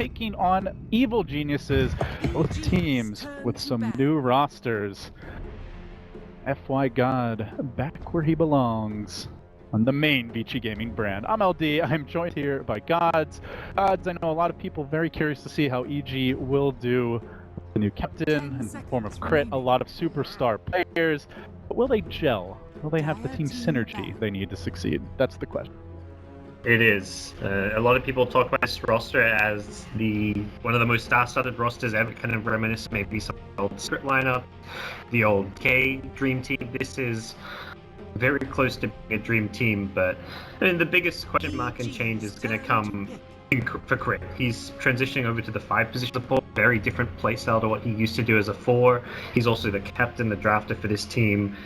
taking on Evil Geniuses, both teams with some new rosters. FY God, back where he belongs, on the main Vici Gaming brand. I'm LD, I'm joined here by Gods. Gods, I know a lot of people very curious to see how EG will do with the new captain in the form of Crit, a lot of superstar players. But will they gel? Will they have the team synergy they need to succeed? That's the question. It is. A lot of people talk about this roster as one of the most star-studded rosters ever, kind of reminiscent maybe some old script lineup, the old K Dream Team. This is very close to being a dream team, but I mean, the biggest question mark and change is going to come for Crit. He's transitioning over to the 5 position support, very different playstyle to what he used to do as a 4. He's also the captain, the drafter for this team.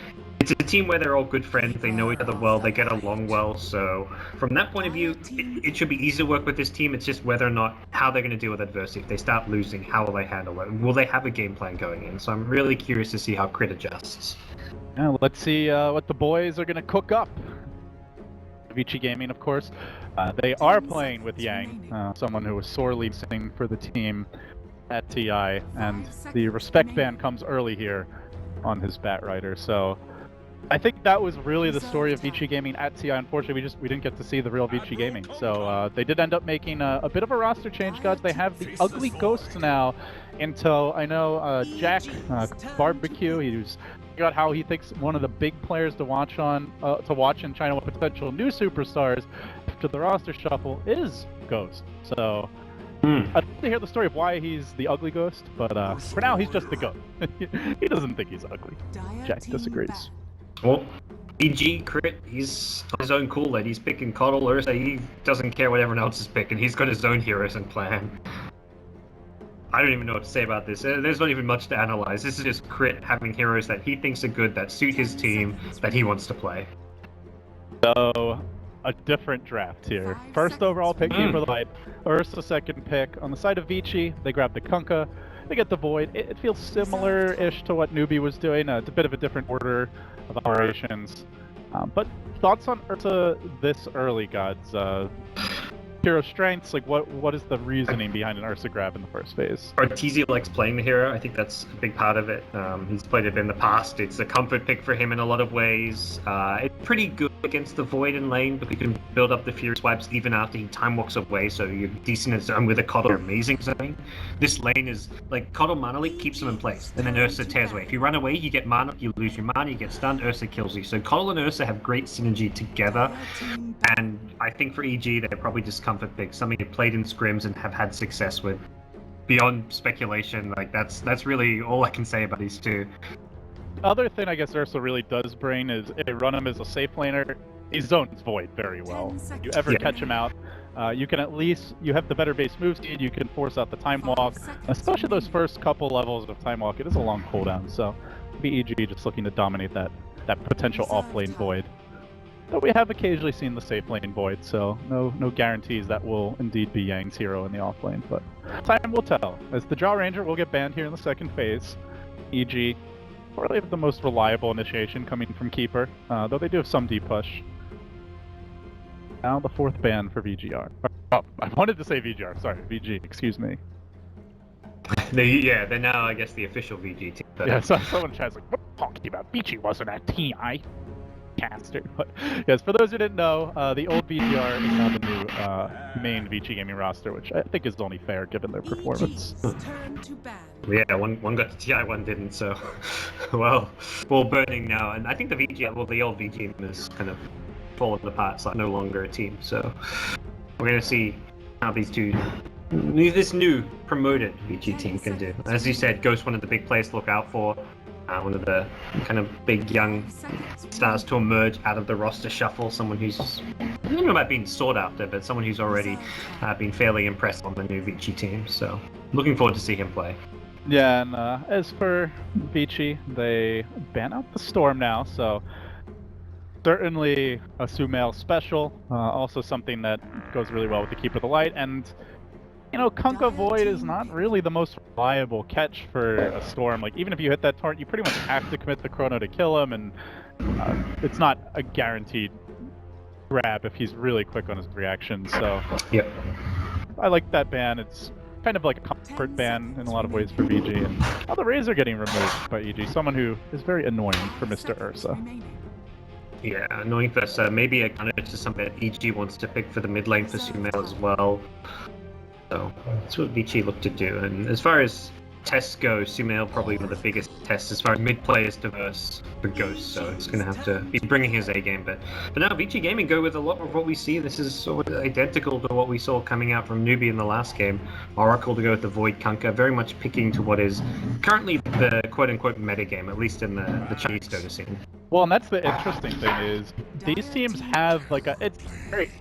It's a team where they're all good friends, they know each other well, they get along well, so from that point of view, it should be easy to work with this team. It's just whether or not how they're going to deal with adversity. If they start losing, how will they handle it? Will they have a game plan going in? So I'm really curious to see how Crit adjusts. Yeah, let's see what the boys are going to cook up. Vici Gaming, of course. They are playing with Yang, someone who was sorely missing for the team at TI, and the respect ban comes early here on his Batrider, so I think that was really the story of Vici Gaming at TI. Unfortunately, we didn't get to see the real Vici Gaming. So they did end up making a bit of a roster change, guys. They have the ugly ghosts now until I know Jack Barbecue. He's figured out how he thinks one of the big players to watch in China with potential new superstars after the roster shuffle is Ghost. So I'd love to hear the story of why he's the ugly ghost, but for now he's just the ghost. He doesn't think he's ugly. Jack disagrees. Well, EG Crit, he's on his own Kool-Aid. He's picking Coddle, Ursa. He doesn't care what everyone else is picking. He's got his own heroes and plan. I don't even know what to say about this. There's not even much to analyze. This is just Crit having heroes that he thinks are good, that suit his team, that he wants to play. So, a different draft here. First overall pick for the Light. Ursa second pick. On the side of Vici, they grab the Kunkka. They get the Void. It feels similar-ish to what Newbie was doing. It's a bit of a different order of operations. But thoughts on Ursa this early, Gods? Hero strengths, like what is the reasoning behind an Ursa grab in the first phase? Arteezy likes playing the hero. I think that's a big part of it. He's played it in the past. It's a comfort pick for him in a lot of ways. It's pretty good against the Void in lane, but you can build up the Fury swipes even after he time walks away, so you're decent in zone with a Coddle, amazing zoning. This lane is like Coddle mana leak keeps him in place, and then Ursa tears away. If you run away, you get mana, you lose your mana, you get stunned, Ursa kills you. So Coddle and Ursa have great synergy together, and I think for EG, they're probably just comfort picks, something they played in scrims and have had success with. Beyond speculation, like that's really all I can say about these two. The other thing I guess Ursa really does bring is if you run him as a safe laner, he zones Void very well. If you ever catch him out, you can at least, you have the better base move speed, you can force out the time walk, especially those first couple levels of time walk. It is a long cooldown, so maybe EG just looking to dominate that potential off-lane Void. But we have occasionally seen the safe lane Void, so no guarantees that will indeed be Yang's hero in the off lane, but time will tell. As the Jaw Ranger will get banned here in the second phase, EG probably have the most reliable initiation coming from Keeper, though they do have some deep push. Now the fourth ban for VGR. Oh, I wanted to say VGR, sorry, VG, excuse me. They're now, I guess, the official VG team. But... Yeah, so someone in chat's like, what are you talking about? Vici wasn't at TI. Caster. But yes, for those who didn't know, the old VGR is now the new main Vici Gaming roster, which I think is only fair given their performance. Yeah, one got to TI, one didn't, so well burning now. And I think the old VG is kind of fallen apart, it's like no longer a team. So we're gonna see how this new promoted VG team can do. As you said, Ghost, one of the big players to look out for. One of the kind of big young stars to emerge out of the roster shuffle. Someone who's, I don't know about being sought after, but someone who's already been fairly impressed on the new Vici team. So looking forward to see him play. Yeah, and as for Vici, they ban out the Storm now, so certainly a Sumail special. Also something that goes really well with the Keeper of the Light, and you know, Kunkka Void is not really the most reliable catch for a Storm. Like, even if you hit that torrent, you pretty much have to commit the chrono to kill him, and it's not a guaranteed grab if he's really quick on his reactions. So, yep. I like that ban. It's kind of like a comfort ban in a lot of ways for VG, and now the Rays are getting removed by EG, someone who is very annoying for Mr. Ursa. Yeah, annoying for us. Maybe a counter to something that EG wants to pick for the mid lane for Xiamen as well. So that's what Vici looked to do. And as far as tests go, Xiamen probably one of the biggest tests as far as mid players diverse for Ghost. So it's going to have to be bringing his A game. But now Vici Gaming go with a lot of what we see. This is sort of identical to what we saw coming out from Newbie in the last game. Oracle to go with the Void Kunkka, very much picking to what is currently the quote-unquote meta game, at least in the Chinese Dota scene. Well, and that's the interesting thing is these teams have like it's very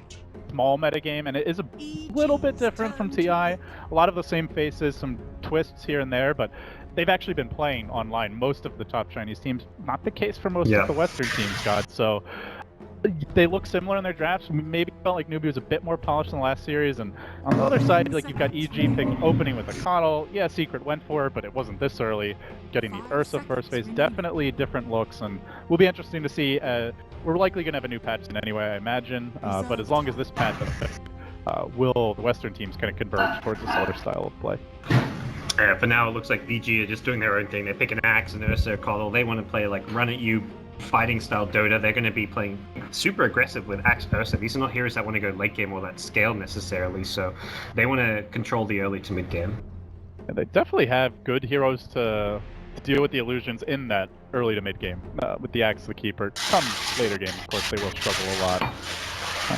small metagame, and it is a little bit different from TI. A lot of the same faces, some twists here and there, but they've actually been playing online. Most of the top Chinese teams, not the case for most of the Western teams, God. So they look similar in their drafts. Maybe felt like Newbie was a bit more polished in the last series, and on the other side, like you've got EG picking opening with a Coddle. Yeah, Secret went for it, but it wasn't this early. Getting the Ursa first phase, definitely different looks, and will be interesting to see. We're likely going to have a new patch in anyway, I imagine, but as long as this patch doesn't will the Western teams kind of converge towards this other style of play. Yeah, for now it looks like VG are just doing their own thing. They pick an Axe and Ursa or Coddle. They want to play like run at you fighting style Dota. They're going to be playing super aggressive with Axe Ursa. These are not heroes that want to go late game or that scale necessarily, so they want to control the early to mid game. And they definitely have good heroes to deal with the illusions in that early to mid game. With the Axe the Keeper. Some later game, of course, they will struggle a lot.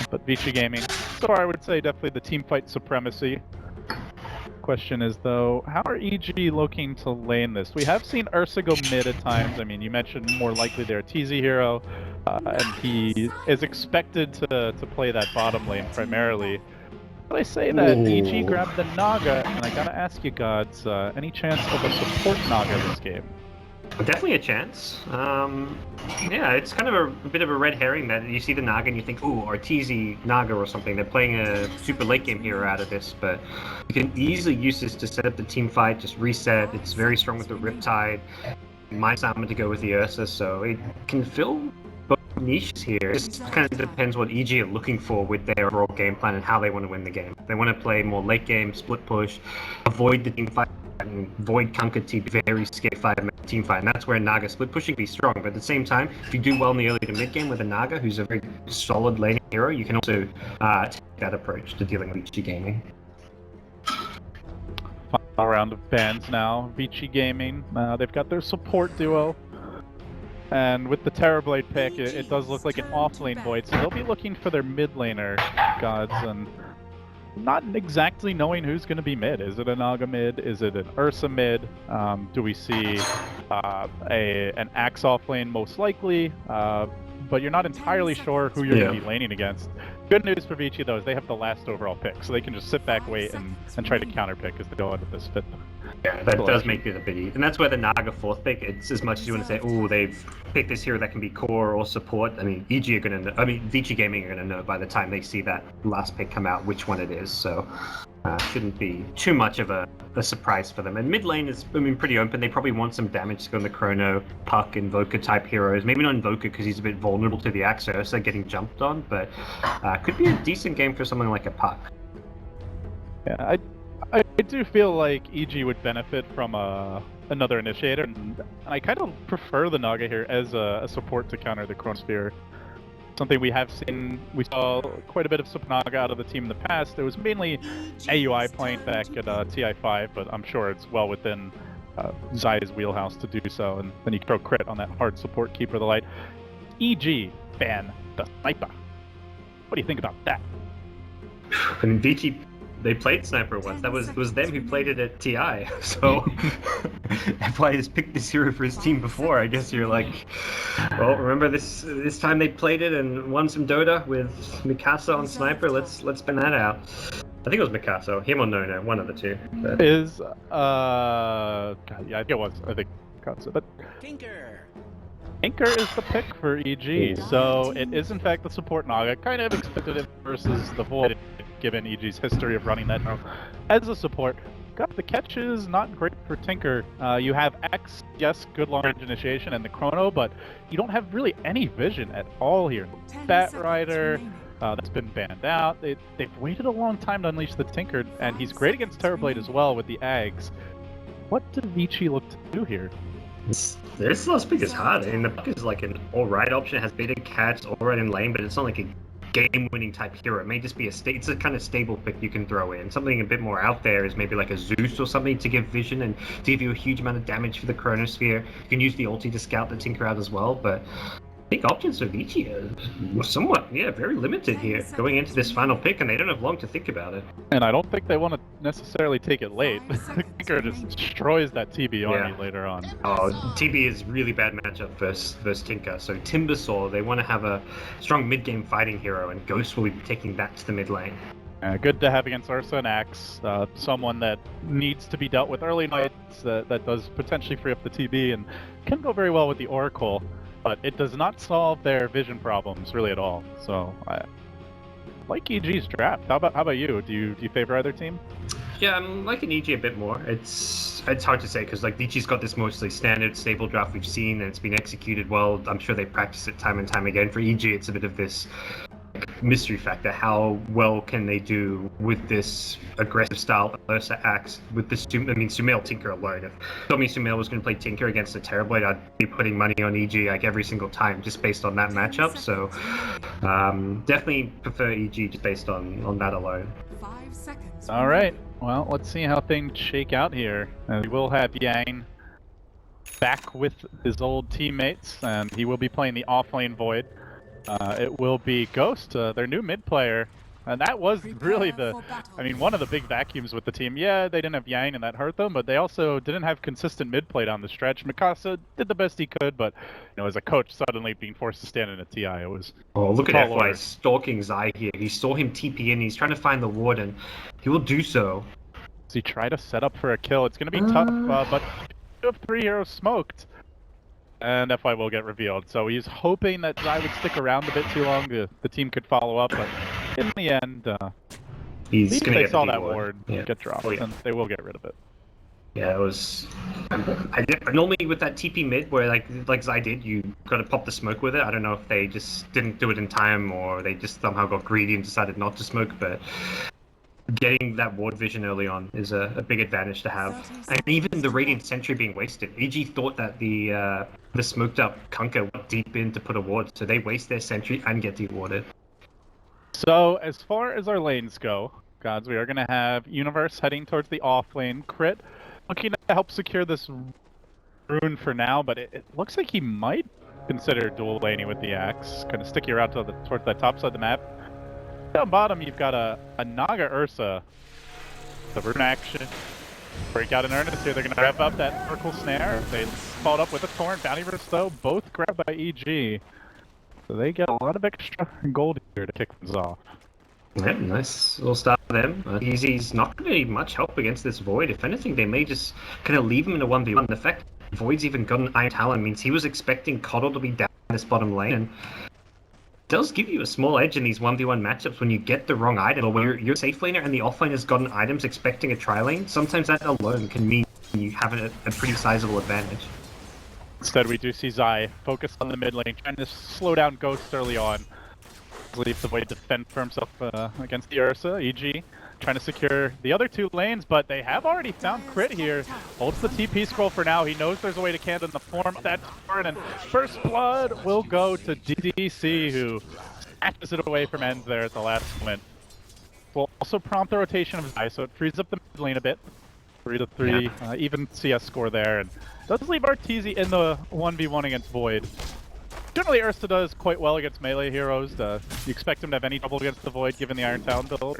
But Vici Gaming, so I would say definitely the team fight supremacy. Question is though, how are EG looking to lane this? We have seen Ursa go mid at times. I mean, you mentioned more likely they're a TZ hero, and he is expected to play that bottom lane primarily. But I say that EG grabbed the Naga, and I gotta ask you, Gods, any chance of a support Naga this game? Definitely a chance. Yeah, it's kind of a bit of a red herring that you see the Naga and you think, ooh, Arteezy Naga or something. They're playing a super late game hero out of this, but you can easily use this to set up the team fight, just reset. It's very strong with the Riptide. My Xiamen to go with the Ursa, so it can fill both niches here. It just kind of depends what EG are looking for with their overall game plan and how they want to win the game. They want to play more late game, split push, avoid the team fight, and Void Kunkka to be very scared 5-man team fight, and that's where Naga split pushing can be strong. But at the same time, if you do well in the early to mid game with a Naga, who's a very solid laning hero, you can also take that approach to dealing with Vici Gaming. Final round of bans now. Vici Gaming, they've got their support duo. And with the Terrorblade pick, it does look like an off-lane Void, so they'll be looking for their mid laner, Gods, and not exactly knowing who's going to be mid. Is it a Naga mid? Is it an Ursa mid? Do we see an Axe off lane most likely? But you're not entirely sure who you're going to be laning against. Good news for Vici though is they have the last overall pick, so they can just sit back, wait, and try to counter pick as they go into this fifth. Yeah, that does make it a bit easy. And that's where the Naga fourth pick, it's as much as you want to say, oh, they've picked this hero that can be core or support. I mean, Vici Gaming are going to know by the time they see that last pick come out which one it is. So shouldn't be too much of a surprise for them. And mid lane is, pretty open. They probably want some damage to go on the Chrono, Puck, Invoker type heroes. Maybe not Invoker because he's a bit vulnerable to the Axe Ursa getting jumped on, but could be a decent game for something like a Puck. Yeah, I do feel like EG would benefit from another initiator, and I kind of prefer the Naga here as a support to counter the Chronosphere. Something we have seen, we saw quite a bit of Super Naga out of the team in the past. It was mainly AUI playing back at TI5, but I'm sure it's well within Zaya's wheelhouse to do so, and then you throw crit on that hard support Keeper of the Light. EG ban the Sniper. What do you think about that? I mean, Vici, they played Sniper once. It was them who played it at TI. So if I just picked this hero for his team before, I guess you're like, well, remember this time they played it and won some Dota with Mikasa on Sniper. Let's ban that out. I think it was Mikasa, him or Nona, one of the two. But... God, yeah, I think it was. I think Mikasa, but Tinker is the pick for EG, so it is in fact the support Naga. Kind of expected it versus the Void, given EG's history of running that as a support. The catch is not great for Tinker. You have X, yes, good long-range initiation, and the Chrono, but you don't have really any vision at all here. Bat Rider, That's been banned out. They've waited a long time to unleash the Tinker, and he's great against Terrorblade as well with the Ags. What did Vici look to do here? This last pick is hard. I mean, the pick is like an alright option. It has beta cats, alright in lane, but it's not like a game-winning type hero. It may just be it's a kind of stable pick you can throw in. Something a bit more out there is maybe like a Zeus or something to give vision and to give you a huge amount of damage for the Chronosphere. You can use the ulti to scout the Tinker out as well, but I think options for Vici are somewhat, very limited here going into this final pick, and they don't have long to think about it. And I don't think they want to necessarily take it late. Tinker just destroys that TB army later on. Oh, TB is really bad matchup versus Tinker. So Timbersaw, they want to have a strong mid-game fighting hero, and Ghost will be taking that to the mid lane. Good to have against Ursa and Axe, someone that needs to be dealt with early nights, that does potentially free up the TB, and can go very well with the Oracle. But it does not solve their vision problems really at all. So I like EG's draft. How about you? Do you favor either team? Yeah, I'm liking EG a bit more. It's hard to say because like Vici's got this mostly standard stable draft we've seen, and it's been executed well. I'm sure they practice it time and time again. For EG, it's a bit of this mystery factor. How well can they do with this aggressive style Ursa Axe with the Sumail Tinker alone? If you told me Sumail was going to play Tinker against a Terrorblade, I'd be putting money on EG like every single time just based on that matchup. So definitely prefer EG just based on that alone. 5 seconds. All right. Well, let's see how things shake out here. We will have Yang back with his old teammates, and he will be playing the offlane Void. It will be Ghost, their new mid player, and that was really one of the big vacuums with the team. Yeah, they didn't have Yang, and that hurt them, but they also didn't have consistent mid play down the stretch. Mikasa did the best he could, but as a coach, suddenly being forced to stand in a TI, it was. Oh, look at FY stalking Zai here. He saw him TP in. He's trying to find the ward, and he will do so. Does he try to set up for a kill? It's going to be tough, but 2 of 3 heroes smoked. And FY will get revealed. So he's hoping that Zai would stick around a bit too long. The team could follow up, but in the end, he's gonna they saw that ward get dropped, Oh, yeah. and they will get rid of it. Yeah, it was. Normally with that TP mid, where like Zai did, you got to pop the smoke with it. I don't know if they just didn't do it in time, or they just somehow got greedy and decided not to smoke, but getting that ward vision early on is a big advantage to have. And even the Radiant Sentry being wasted. EG thought that the smoked up Kunkka went deep in to put a ward, so they waste their Sentry and get dewarded. So as far as our lanes go, gods, we are going to have Universe heading towards the off lane. Crit looking to help secure this rune for now, but it looks like he might consider dual laning with the Axe, kind of stick you around towards that top side of the map. Down bottom, you've got a Naga Ursa. The rune action. Break out in earnest here. They're going to rev up that Circle Snare. They followed up with a Torrent. Bounty Burst, though, both grabbed by EG. So they get a lot of extra gold here to kick things off. Yeah, nice little start for them. Easy's not going to need much help against this Void. If anything, they may just kind of leave him in a 1v1. The fact that Void's even got an Iron Talon means he was expecting Coddle to be down this bottom lane. And does give you a small edge in these 1v1 matchups when you get the wrong item, or when you're safe laner and the offlaner's gotten items expecting a tri-lane. Sometimes that alone can mean you have a pretty sizable advantage. Instead, we do see Zai focus on the mid lane, trying to slow down Ghost early on. Leave the way to defend for himself against the Ursa. EG trying to secure the other 2 lanes, but they have already found Crit here. Holds the TP scroll for now. He knows there's a way to cancel in the form of that turn, and First Blood will go to DDC, who snatches it away from Ends there at the last moment. Will also prompt the rotation of Zai, so it frees up the mid lane a bit. 3-3, even CS score there, and does leave Arteezy in the 1v1 against Void. Generally, Ursa does quite well against melee heroes. You expect him to have any trouble against the Void, given the Iron Talon build?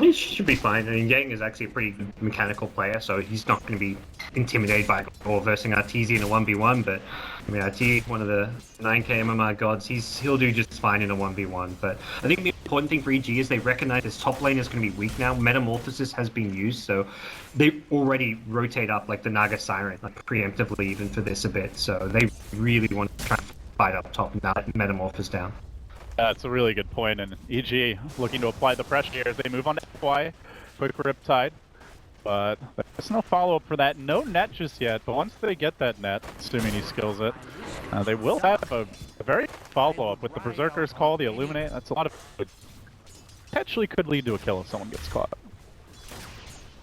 He should be fine. I mean, Yang is actually a pretty mechanical player, so he's not going to be intimidated by or versing Arteezy in a 1v1, but I mean, Arteezy, one of the 9k MMR gods, he'll do just fine in a 1v1, but I think the important thing for EG is they recognize this top lane is going to be weak now. Metamorphosis has been used, so they already rotate up like the Naga Siren, like preemptively even for this a bit, so they really want to try and fight up top and now Metamorphosis down. That's a really good point, and EG looking to apply the pressure here as they move on to FY. Quick Riptide, but there's no follow-up for that. No net just yet, but once they get that net, assuming he skills it, they will have a very follow-up with the Berserker's Call, the Illuminate. That's a lot of potentially could lead to a kill if someone gets caught.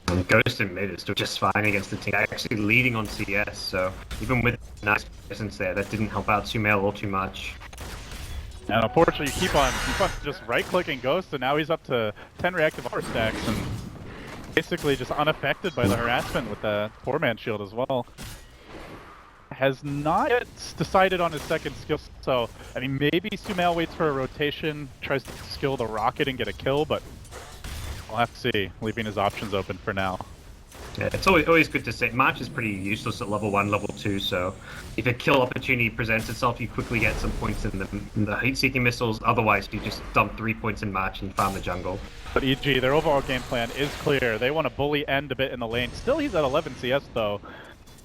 And Ghost and mid is still just fine against the team, actually leading on CS, so even with nice presence there, that didn't help out Xiamen all too much. And unfortunately, you keep on just right-clicking Ghost, and now he's up to 10 reactive armor stacks, and basically just unaffected by the harassment with the 4-man shield as well. Has not yet decided on his second skill, so I mean maybe Sumail waits for a rotation, tries to skill the rocket and get a kill, but we'll have to see, leaving his options open for now. Yeah, it's always good to say March is pretty useless at level 1, level 2, so if a kill opportunity presents itself, you quickly get some points in the heat-seeking missiles, otherwise you just dump 3 points in March and farm the jungle. But EG, their overall game plan is clear. They want to bully End a bit in the lane. Still, he's at 11 CS though,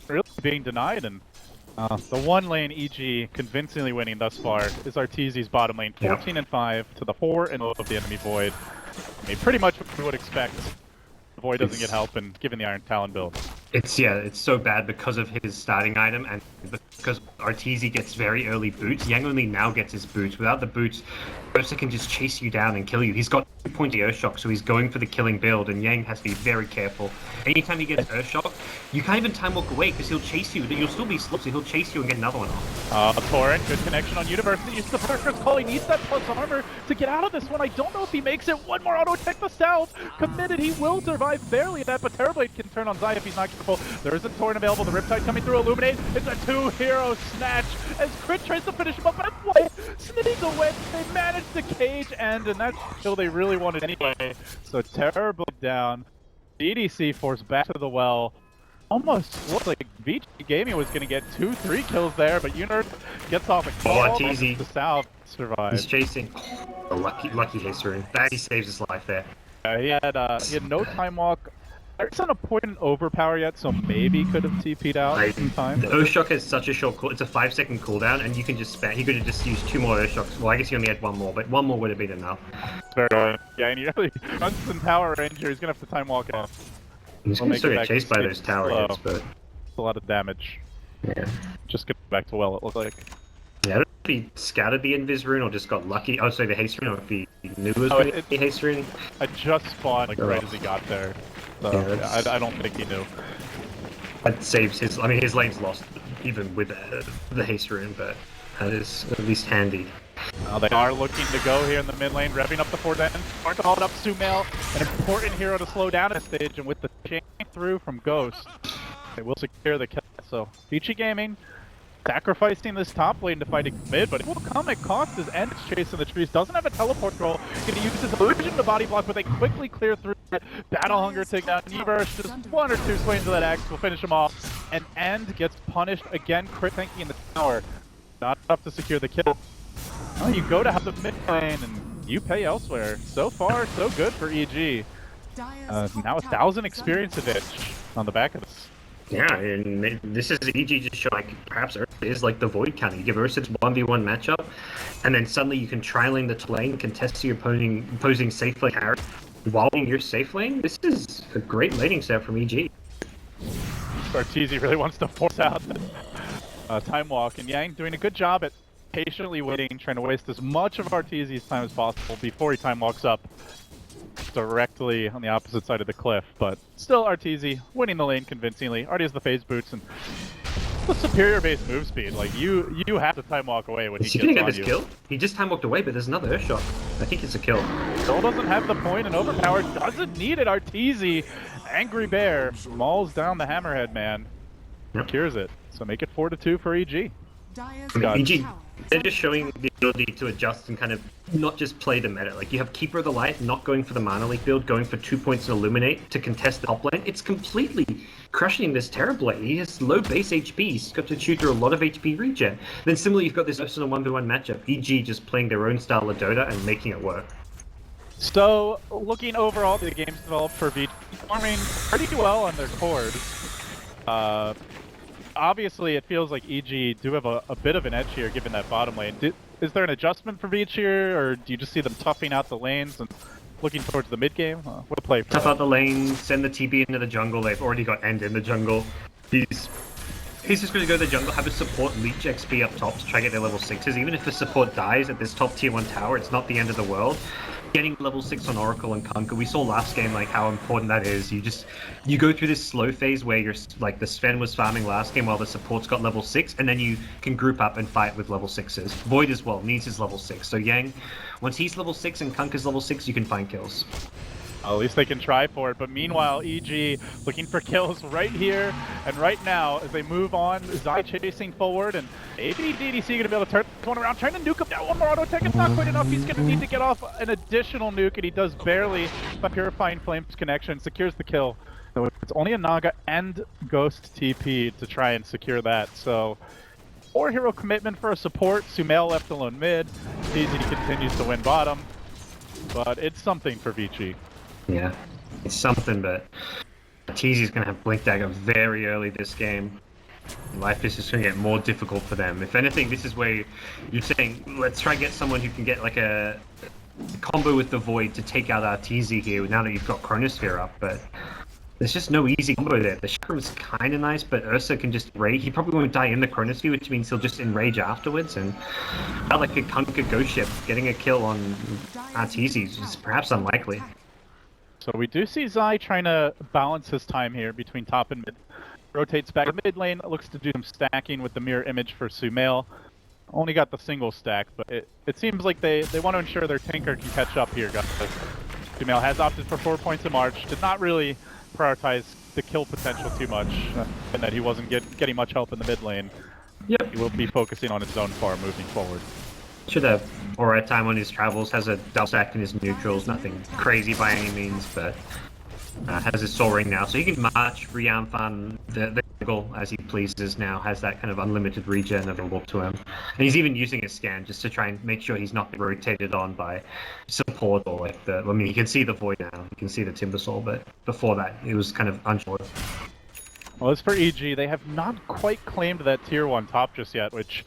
really being denied, and the one lane EG convincingly winning thus far is Arteezy's bottom lane, 14 and 5 to the 4 and 0 of the enemy Void. I mean, pretty much what we would expect. The Void doesn't get help, and given the Iron Talon build. It's so bad because of his starting item and because Arteezy gets very early boots. Yang only now gets his boots. Without the boots, Ursa can just chase you down and kill you. He's got 2 points of Earthshock, so he's going for the killing build, and Yang has to be very careful. Anytime he gets Earthshock, you can't even time walk away because he'll chase you. You'll still be slow, so he'll chase you and get another one off. Torrent, good connection on University. Uses the Berserker's Call. He needs that plus armor to get out of this one. I don't know if he makes it. One more auto attack the south. Committed, he will survive barely that, but Terrorblade can turn on Zai if he's not careful. There is a Torrent available. The Riptide coming through Illuminate. It's a 2-hero snatch as Crit tries to finish him up, but what? Snitty's away. They managed to cage End, and that's the kill they really wanted anyway. So Terrorblade down. The EDC forced back to the well. Almost looked like Vici Gaming was going to get 2-3 kills there, but Unert gets off a call. Arteezy. The south survives. He's chasing. Oh, lucky Hasterin. That he saves his life there. He had no time walk. There's not a point in overpower yet, so maybe could have TP'd out in time. The Earthshock has such a short cool. It's a 5-second cooldown, and you can just spam. He could have just used 2 more Earthshocks. Well, I guess he only had 1 more, but 1 more would have been enough. Yeah, and he really runs some tower range here. He's gonna have to time walk out. He's gonna still get chased by those tower hits, but it's a lot of damage. Yeah. Just get back to well, it looked like. Yeah, I don't know if he scouted the Invis rune or just got lucky. Oh, sorry, the haste rune, or if he knew it was going to be haste rune. I just spawned right as he got there. So yeah, I don't think he knew. That saves his. I mean, his lane's lost even with the haste rune, but that is at least handy. They are looking to go here in the mid lane, revving up the 4-den. Hard to hold up Sumail, an important hero to slow down at stage, and with the chain through from Ghost, they will secure the kill. So Vici Gaming sacrificing this top lane to fight mid, but it will come at cost as End is chasing the trees. Doesn't have a teleport roll. Gonna use his illusion to body block, but they quickly clear through it. Battle Hunger takedown. Universe, just 1 or 2 swings of that axe will finish him off. And End gets punished again, crit tanking in the tower. Not enough to secure the kill. Well, you go to have the mid lane and you pay elsewhere. So far, so good for EG. Now 1,000 experience advantage on the back of this. Yeah, and this is EG just showing like perhaps Ursa is like the Void counter. You give Ursa its 1v1 matchup, and then suddenly you can tri-lane the lane, contest your opposing safe lane carry while in your safe lane. This is a great laning set from EG. Arteezy really wants to force out time walk, and Yang doing a good job at patiently waiting, trying to waste as much of Arteezy's time as possible before he time walks up directly on the opposite side of the cliff. But still Arteezy winning the lane convincingly. Already has the phase boots and the superior base move speed. Like you have to time walk away when he gets on you. Is he gonna get this kill? He just time walked away, but there's another Earthshock. I think it's a kill. Still doesn't have the point, and overpower doesn't need it. Arteezy, Angry Bear, mauls down the Hammerhead man. Cures it. So make it 4-2 for EG. EG, they're just showing the ability to adjust and kind of not just play the meta. Like you have Keeper of the Light not going for the Mana Leak build, going for 2 points in Illuminate to contest the top lane. It's completely crushing this Terrorblade. He has low base HP. He's got to chew through a lot of HP regen. Then similarly, you've got this Ursa 1v1 matchup. EG just playing their own style of Dota and making it work. So, looking overall at the games developed for Vici, performing pretty well on their cores. Obviously, it feels like EG do have a bit of an edge here, given that bottom lane. Is there an adjustment for Vici here, or do you just see them toughing out the lanes and looking towards the mid game? What a play for Tough out the lane, send the TB into the jungle. They've already got End in the jungle. He's just going to go to the jungle, have a support leech XP up top to try to get their level 6s. Even if the support dies at this top tier 1 tower, it's not the end of the world. getting level 6 on Oracle and Kunkka. We saw last game like how important that is. You go through this slow phase where you're like the Sven was farming last game while the supports got level 6, and then you can group up and fight with level 6s. Void as well needs his level 6. So Yang, once he's level 6 and Kunkka's level 6, you can find kills. At least they can try for it, but meanwhile, EG looking for kills right here and right now as they move on. Zai chasing forward, and maybe DDC going to be able to turn this one around, trying to nuke him down. One more auto attack, it's not quite enough. He's going to need to get off an additional nuke, and he does barely. But Purifying Flames connection secures the kill. So it's only a Naga and Ghost TP to try and secure that. So 4-hero commitment for a support. Sumail left alone mid. Easy continues to win bottom, but it's something for Vici. Yeah, it's something, but TZ's going to have Blink Dagger very early this game. Life is just going to get more difficult for them. If anything, this is where you're saying, let's try and get someone who can get like a combo with the Void to take out our TZ here now that you've got Chronosphere up, but there's just no easy combo there. The Chakram's kind of nice, but Ursa can just rage. He probably won't die in the Chronosphere, which means he'll just enrage afterwards, and like a Kunkka Ghost Ship, getting a kill on our TZ is perhaps unlikely. So we do see Zai trying to balance his time here between top and mid. Rotates back to mid lane, looks to do some stacking with the mirror image for Sumail. Only got the single stack, but it seems like they want to ensure their Tinker can catch up here, guys. Sumail has opted for 4 points of March, did not really prioritize the kill potential too much, and that he wasn't getting much help in the mid lane. Yep. He will be focusing on his own farm moving forward. Should have alright time on his travels, has a double stack in his neutrals, nothing crazy by any means, but has his Soul Ring now, so he can march, re-arm farm the jungle as he pleases now, has that kind of unlimited regen available to him. And he's even using his scan just to try and make sure he's not rotated on by support or like the, I mean, you can see the Void now, you can see the Timbersaw, but before that, it was kind of unsure. Well, as for EG, they have not quite claimed that tier 1 top just yet, which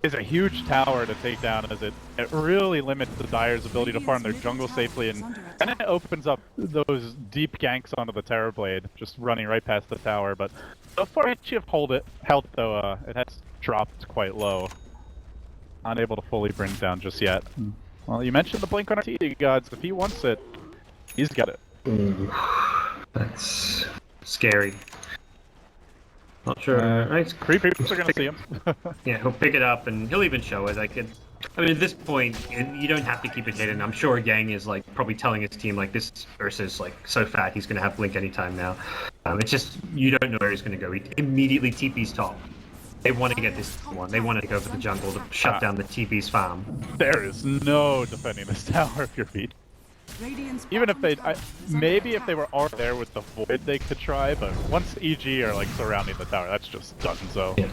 is a huge tower to take down, as it really limits the Dire's ability to farm their jungle safely, and it opens up those deep ganks onto the Terror Blade, just running right past the tower. But so far, Vici have held though, it has dropped quite low. Unable to fully bring down just yet. Well, you mentioned the blink on our TD gods. If he wants it, he's got it. Ooh, that's scary. Not sure. Creepers are gonna see him. Yeah, he'll pick it up and he'll even show it. Like, I mean, at this point, you don't have to keep it hidden. I'm sure Yang is like probably telling his team like, this Ursa's like so fat, he's gonna have Blink anytime now. It's just you don't know where he's gonna go. He immediately TP's top. They want to get this one. They want to go for the jungle to shut down the TP's farm. There is no defending this tower if you're beat. Even if they, maybe if they were already there with the Void, they could try. But once EG are like surrounding the tower, that's just done. So. Yeah.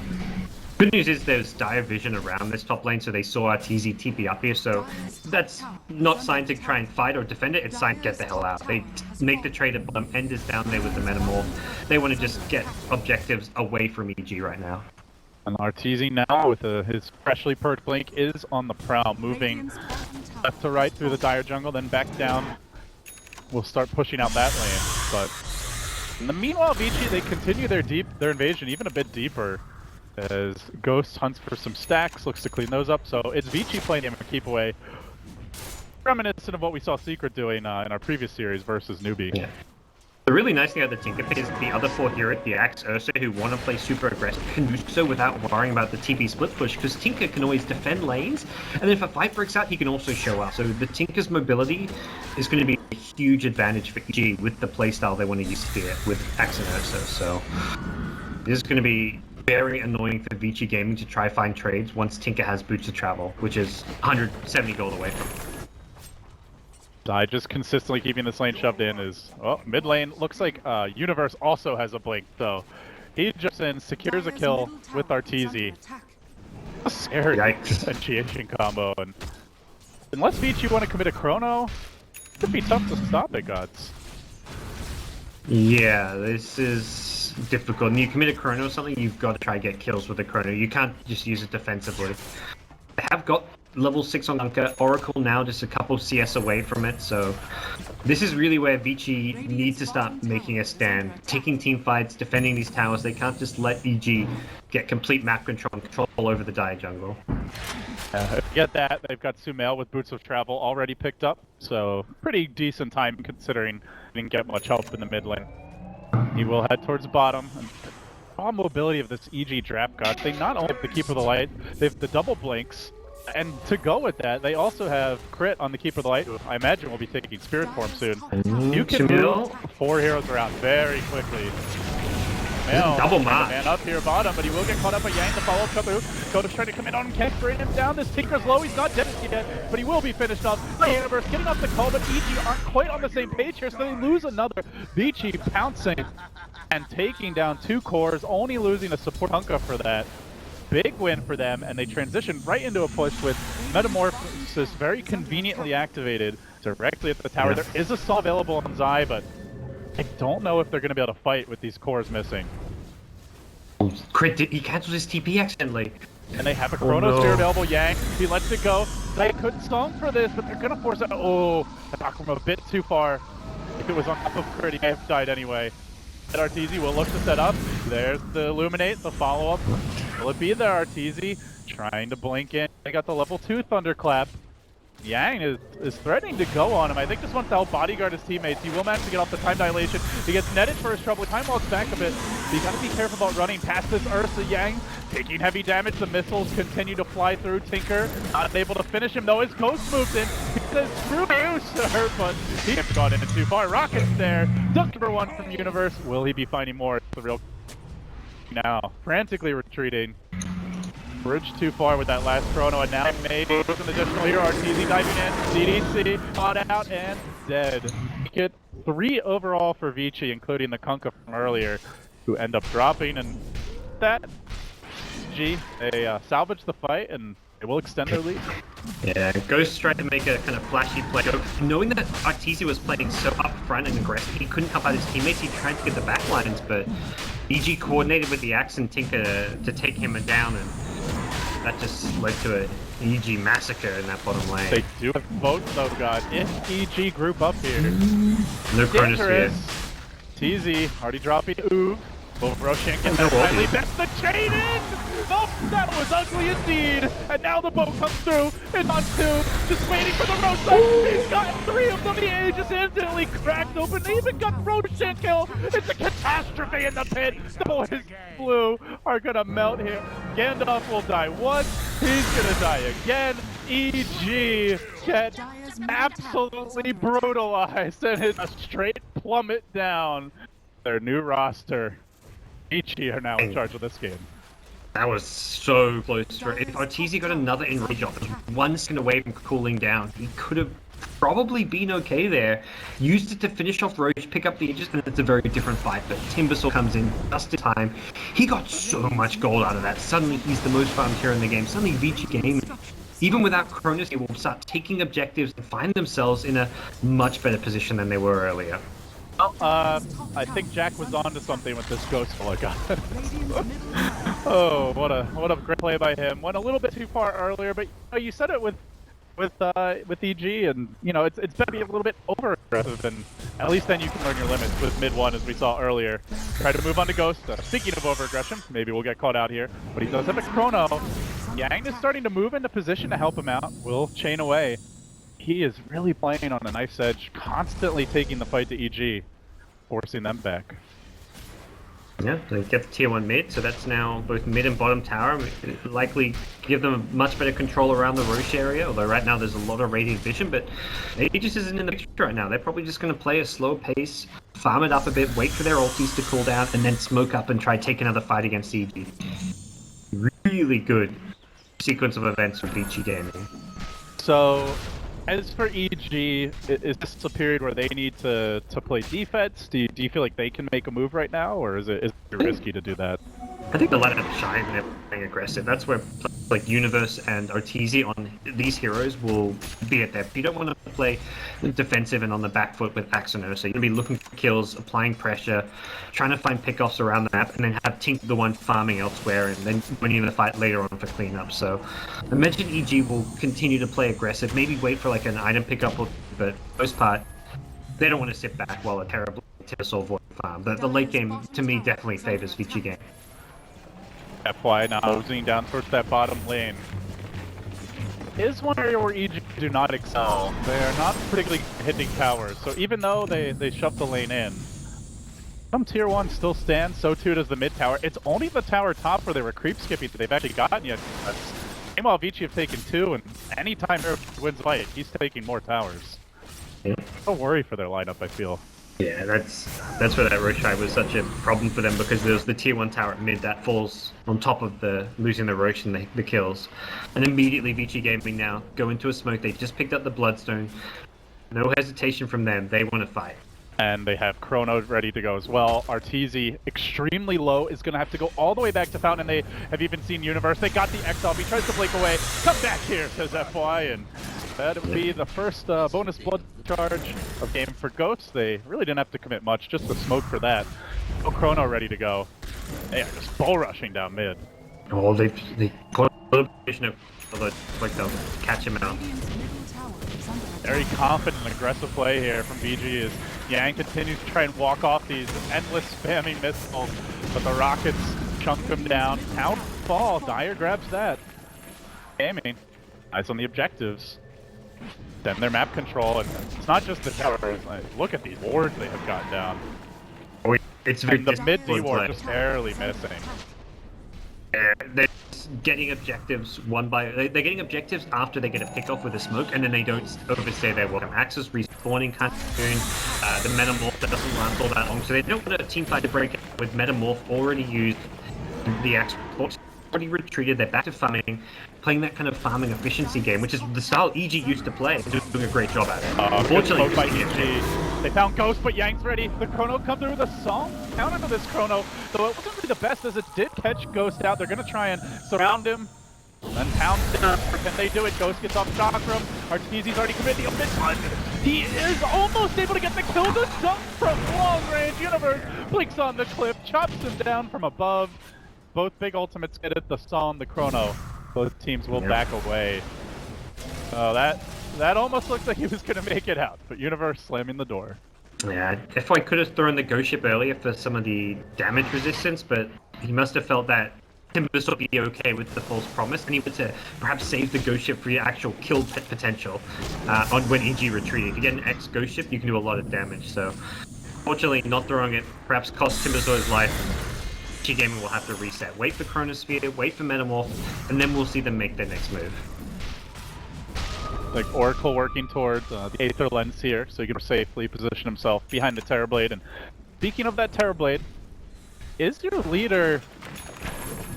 Good news is there's dire vision around this top lane, so they saw our TZ TP up here. So that's not signed to try and fight or defend it. It's signed to get the hell out. They make the trade at bottom. End is down there with the Metamorph. They want to just get objectives away from EG right now. And RTZ now with his freshly perked Blink is on the prowl, moving left to right through the Dire jungle, then back down. We'll start pushing out that lane. But in the meanwhile, Vici, they continue their invasion even a bit deeper, as Ghost hunts for some stacks, looks to clean those up. So it's Vici playing him a keep away, reminiscent of what we saw Secret doing in our previous series versus Newbie. Yeah. The really nice thing about the Tinker is the other 4 heroic, the Axe, Ursa, who want to play super aggressive, can do so without worrying about the TP split push, because Tinker can always defend lanes, and then if a fight breaks out, he can also show up. So the Tinker's mobility is going to be a huge advantage for EG with the playstyle they want to use here with Axe and Ursa. So this is going to be very annoying for Vici Gaming to try find trades once Tinker has Boots of Travel, which is 170 gold away from him. Just consistently keeping this lane shoved in is, oh, mid lane looks like Universe also has a blink, so he jumps in, secures a kill with our TZ. A scary differentiation combo, and unless Vici want to commit a chrono, it could be tough to stop it, gods. Yeah, this is difficult. And you commit a chrono or something, you've got to try to get kills with a chrono. You can't just use it defensively. They have got level 6 on Hunker. Oracle now just a couple CS away from it, so this is really where Vici need to start making a stand. Taking team fights, defending these towers. They can't just let EG get complete map control and control over the Dire jungle. Get that, they've got Sumail with Boots of Travel already picked up, so pretty decent time considering he didn't get much help in the mid lane. He will head towards bottom. Raw mobility of this EG Drap God, they not only have the Keeper of the Light, they have the double blinks, and to go with that, they also have crit on the Keeper of the Light, who I imagine will be taking Spirit Form soon. You can move 4 heroes around very quickly. Double march. Man up here bottom, but he will get caught up by Yang to follow up Kabu. Koda's trying to come in on him, can't bring him down. This Tinker's low, he's not dead yet, but he will be finished off. The Universe getting off the call, but EG aren't quite on the same page here, so they lose another. Vici pouncing and taking down 2 cores, only losing a support Hunka for that. Big win for them, and they transition right into a push with Metamorphosis very conveniently activated directly at the tower. There is a saw available on Zai, but I don't know if they're going to be able to fight with these cores missing. Crit, he cancels his TP accidentally. And they have a Chrono Spear available. Yang, he lets it go. They couldn't song for this, but they're going to force it. Oh, attack from a bit too far. If it was on top of crit, he may have died anyway. And Arteezy will look to set up. There's the Illuminate, the follow-up. Will it be there, Arteezy? Trying to blink in. They got the level 2 Thunderclap. Yang is threatening to go on him. I think just wants to help bodyguard his teammates. He will manage to get off the time dilation. He gets netted for his trouble. Time walks back a bit. So you gotta be careful about running past this Ursa. Yang taking heavy damage. The missiles continue to fly through. Tinker not able to finish him though. His ghost moves in. He says, screw you, sir, but he has gone in too far. Rockets there. Duck number 1 from Universe. Will he be finding more? It's the real now. Frantically retreating. Bridge too far with that last chrono, and now maybe with an additional hero. Arteezy diving in, CDC, caught out, and dead. Get 3 overall for Vici, including the Kunkka from earlier, who end up dropping, and that, they salvage the fight, and they will extend their lead. Yeah, Ghost tried to make a kind of flashy play. Knowing that Arteezy was playing so upfront and aggressive, he couldn't help out his teammates, he tried to get the backlines, but EG coordinated with the Axe and Tinker to take him down, and that just led to an EG massacre in that bottom lane. They do have votes though, God. If EG group up here. No Chronosphere. TZ already dropping Oog. But Roshan gets that finally best the chain in! Oh, that was ugly indeed! And now the bow comes through, and on 2, just waiting for the Roshan! He's got 3 of them, he just instantly cracked open, they even got Roshan kill! It's a catastrophe in the pit! The boys blue are gonna melt here. Gandalf will die once, he's gonna die again. EG get absolutely brutalized, and it's a straight plummet down. Their new roster. Vici are now in charge of this game. That was so close. If Arteezy got another enrage off, 1 second away from cooling down, he could have probably been okay there. Used it to finish off Roche, pick up the Aegis, and it's a very different fight. But Timbersaw comes in just in time. He got so much gold out of that. Suddenly he's the most farmed hero in the game. Suddenly Vici Game, even without Cronus, will start taking objectives and find themselves in a much better position than they were earlier. Well, I think Jack was onto something with this Ghost I got. Oh, what a great play by him. Went a little bit too far earlier, but you said it with EG, and it's better to be a little bit over aggressive, and at least then you can learn your limits with mid 1, as we saw earlier. Try to move on to Ghost. Speaking of over aggression, maybe we'll get caught out here, but he does have a chrono. Yang is starting to move into position to help him out. Will chain away. He is really playing on a nice edge, constantly taking the fight to EG, forcing them back. Yeah, they get the tier 1 mid, so that's now both mid and bottom tower. Likely give them much better control around the Roche area, although right now there's a lot of radiant vision, but Aegis isn't in the picture right now. They're probably just going to play a slow pace, farm it up a bit, wait for their ultis to cool down, and then smoke up and try to take another fight against EG. Really good sequence of events for Vici Gaming. So, as for EG, is this a period where they need to play defense? Do you feel like they can make a move right now, or is it risky to do that? I think the lineup shine and they're playing aggressive. That's where like Universe and Arteezy on these heroes will be at their. You don't want to play defensive and on the back foot with Axe and Ursa. You're going to be looking for kills, applying pressure, trying to find pickoffs around the map, and then have Tink the one farming elsewhere, and then winning the fight later on for cleanup. So I mentioned EG will continue to play aggressive, maybe wait for like an item pickup, but for the most part, they don't want to sit back while a terrible Timbersaw void farm. The late game, to me, definitely favors Vici Game. FY now moving down towards that bottom lane. Is one area where EG do not excel. They are not particularly hitting towers, so even though they shove the lane in, some tier 1 still stands, so too does the mid tower. It's only the tower top where they were creep skipping that they've actually gotten yet. Meanwhile, Vici have taken 2, and anytime Hero wins fight, he's taking more towers. Yeah. No worry for their lineup, I feel. Yeah, that's where that Roshai was such a problem for them, because there's the tier 1 tower at mid that falls on top of the losing the Rosh and the kills. And immediately Vici Gaming now go into a smoke. They just picked up the Bloodstone. No hesitation from them. They want to fight. And they have Chrono ready to go as well. Arteezy, extremely low, is going to have to go all the way back to Fountain. And they have even seen Universe. They got the X off. He tries to blink away. Come back here, says FY. And that would be the first bonus blood charge of game for Ghosts. They really didn't have to commit much, just the smoke for that. Oh, Chrono ready to go. They are just bull rushing down mid. Oh, they got a little vision of like they'll catch him out. Very confident and aggressive play here from VG as Yang continues to try and walk off these endless spamming missiles, but the rockets chunk them down. Town fall, Dire grabs that. Gaming, eyes on the objectives. Then their map control, and it's not just the towers. Like, look at these wards they have got down. Oh, it's very the mid D ward just barely missing. They're getting objectives they're getting objectives after they get a pick off with a smoke, and then they don't overstay their welcome. Axis respawning kind of soon. The Metamorph that doesn't last all that long, so they don't want a team fight to break out with Metamorph already used. The Axe already retreated. They're back to farming, playing that kind of farming efficiency game, which is the style EG used to play. They're doing a great job at it. Unfortunately, by EG. They found Ghost, but Yang's ready. The Chrono come through with a song. Count into this Chrono, though it wasn't really the best as it did catch Ghost out. They're going to try and surround him and pound him. Can they do it? Ghost gets off Chakram. Arteezy's already committed the open one. He is almost able to get the kill. The jump from long range. Universe blinks on the cliff, chops him down from above. Both big ultimates get it. The Psalm, the Chrono. Both teams will back away. Oh, that almost looked like he was going to make it out, but Universe slamming the door. Yeah, FY could have thrown the Ghost Ship earlier for some of the damage resistance, but he must have felt that Timbersaw would be okay with the false promise, and he wanted to perhaps save the Ghost Ship for your actual kill potential on when EG retreated. If you get an X Ghost Ship, you can do a lot of damage, so fortunately not throwing it perhaps cost Timbersaw his life. EG Gaming will have to reset. Wait for Chronosphere, wait for Metamorph, and then we'll see them make their next move. Like Oracle working towards the Aether Lens here, so he can safely position himself behind the Terrorblade. And speaking of that Terrorblade, is your leader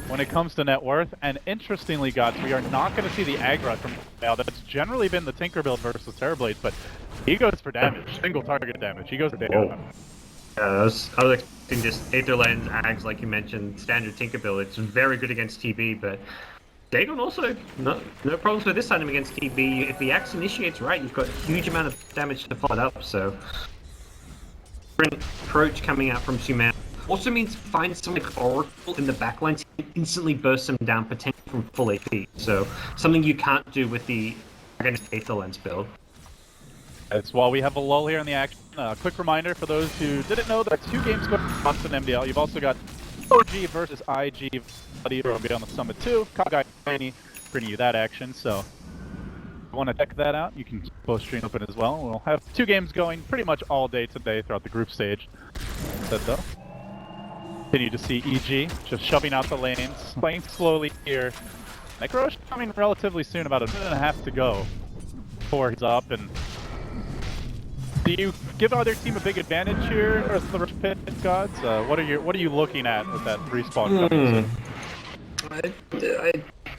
when it comes to net worth? And interestingly, gods, we are not going to see the aggro from now. That's generally been the Tinker build versus Terrorblades, but he goes for damage, single target damage. He goes for damage. I was expecting just Aether Lens, Ags, like you mentioned, standard Tinker build. It's very good against TB, but Dagon also, no problems with this item against TB. If the Axe initiates right, you've got a huge amount of damage to follow it up, so... Different approach coming out from Xiamen. Also means find some like Oracle in the backline to instantly burst them down, potentially from full AP. So, something you can't do with the Aether Lens build. As while we have a lull here in the action, quick reminder for those who didn't know, there are 2 games going on in MDL. You've also got OG versus IG will be on the Summit 2. Kagai bringing you that action, so if you want to check that out, you can keep both stream open as well. We'll have 2 games going pretty much all day today throughout the group stage. Said though. Continue to see EG just shoving out the lanes, playing slowly here. Necrosh coming relatively soon, about a minute and a half to go before he's up. And do you give either team a big advantage here, or the Rush Pit gods? What are you looking at with that respawn coming soon?